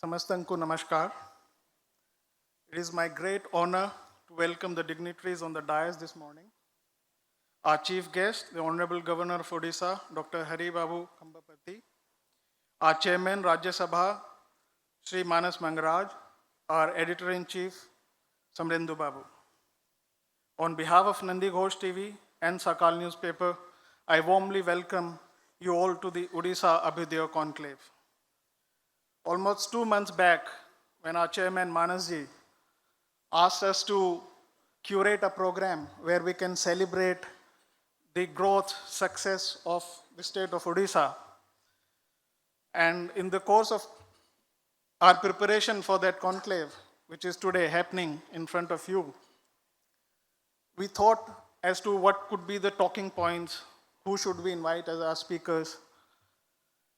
Samastanku Namaskar. It is my great honor to welcome the dignitaries on the dais this morning. Our chief guest, the Honorable Governor of Odisha, Dr. Hari Babu Khambapati. Our chairman, Rajya Sabha, Sri Manas Mangaraj. Our editor-in-chief, Samrendu Babu. On behalf of Nandighosha TV and Sakal newspaper, I warmly welcome you all to the Odisha Abhyudaya Conclave. Almost 2 months back, when our chairman Manasji asked us to curate a program where we can celebrate the growth, success of the state of Odisha. And in the course of our preparation for that conclave, which is today happening in front of you, we thought as to what could be the talking points, who should we invite as our speakers.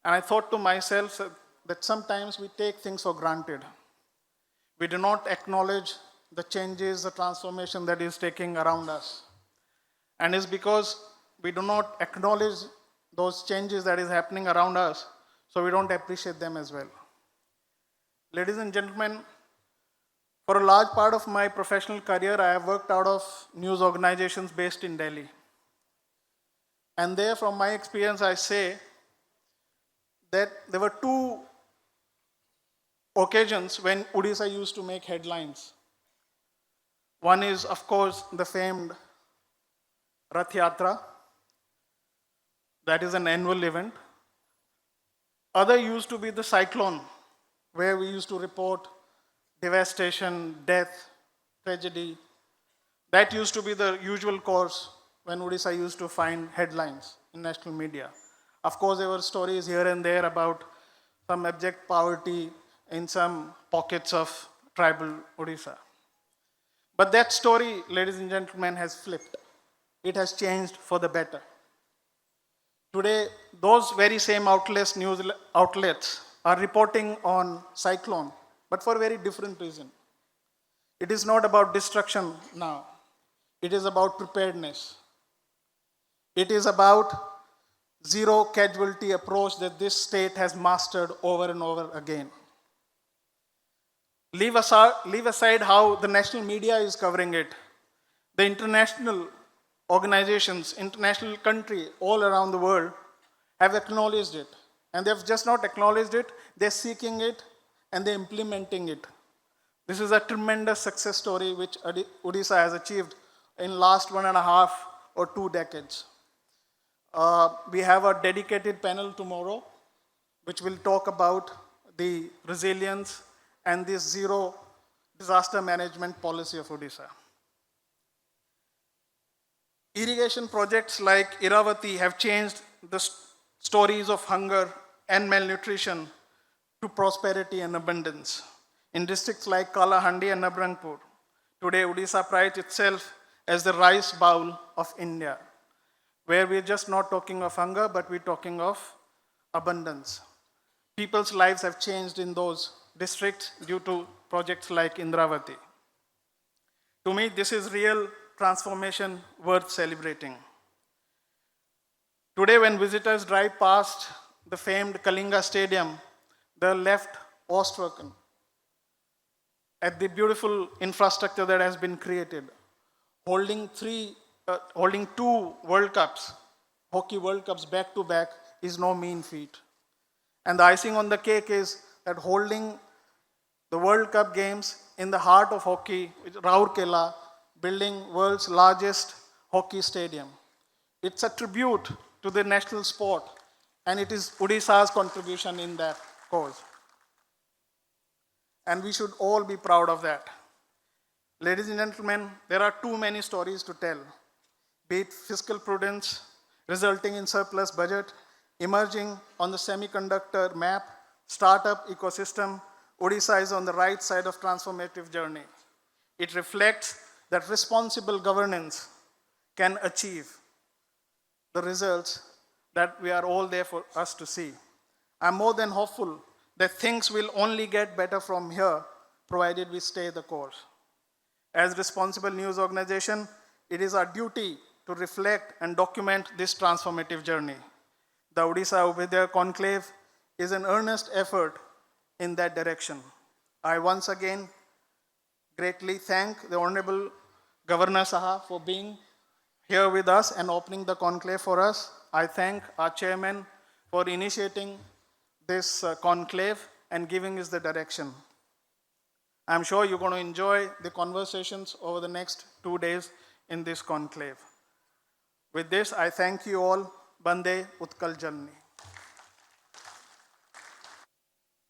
And I thought to myself that sometimes we take things for granted. We do not acknowledge the changes, the transformation that is taking around us. And it's because we do not acknowledge those changes that is happening around us, so we don't appreciate them as well. Ladies and gentlemen, for a large part of my professional career, I have worked out of news organizations based in Delhi. And there, from my experience, I say that there were two occasions when Odisha used to make headlines. One is, of course, the famed Rath Yatra. That is an annual event. Other used to be the cyclone, where we used to report devastation, death, tragedy. That used to be the usual course when Odisha used to find headlines in national media. Of course, there were stories here and there about some abject poverty in some pockets of tribal Odisha. But that story, ladies and gentlemen, has flipped. It has changed for the better. Today, those very same news outlets are reporting on cyclone, but for a very different reason. It is not about destruction now. It is about preparedness. It is about zero casualty approach that this state has mastered over and over again. Leave aside how the national media is covering it. The international organizations, international country all around the world have acknowledged it. And they've just not acknowledged it, they're seeking it and they're implementing it. This is a tremendous success story which Odisha has achieved in last 1.5 or 2 decades. We have a dedicated panel tomorrow which will talk about the resilience and this zero disaster management policy of Odisha. Irrigation projects like Iravati have changed the stories of hunger and malnutrition to prosperity and abundance. In districts like Kalahandi and Nabrangpur, today Odisha prides itself as the rice bowl of India, where we're just not talking of hunger, but we're talking of abundance. People's lives have changed in those districts due to projects like Indravati. To me, this is real transformation worth celebrating. Today, when visitors drive past the famed Kalinga Stadium, they're left awestruck at the beautiful infrastructure that has been created. Holding 2 World Cups, hockey World Cups back to back is no mean feat. And the icing on the cake is that holding the World Cup games in the heart of hockey, Rourkela, building world's largest hockey stadium. It's a tribute to the national sport, and it is Odisha's contribution in that cause. And we should all be proud of that. Ladies and gentlemen, there are too many stories to tell, be it fiscal prudence, resulting in surplus budget, emerging on the semiconductor map, startup ecosystem. Odisha is on the right side of transformative journey. It reflects that responsible governance can achieve the results that we are all there for us to see. I'm more than hopeful that things will only get better from here, provided we stay the course. As responsible news organization, it is our duty to reflect and document this transformative journey. The Odisha Abhyudaya Conclave is an earnest effort in that direction. I once again greatly thank the Honorable Governor Saha for being here with us and opening the conclave for us. I thank our chairman for initiating this conclave and giving us the direction. I'm sure you're going to enjoy the conversations over the next 2 days in this conclave. With this, I thank you all. Bande Utkal Jalni.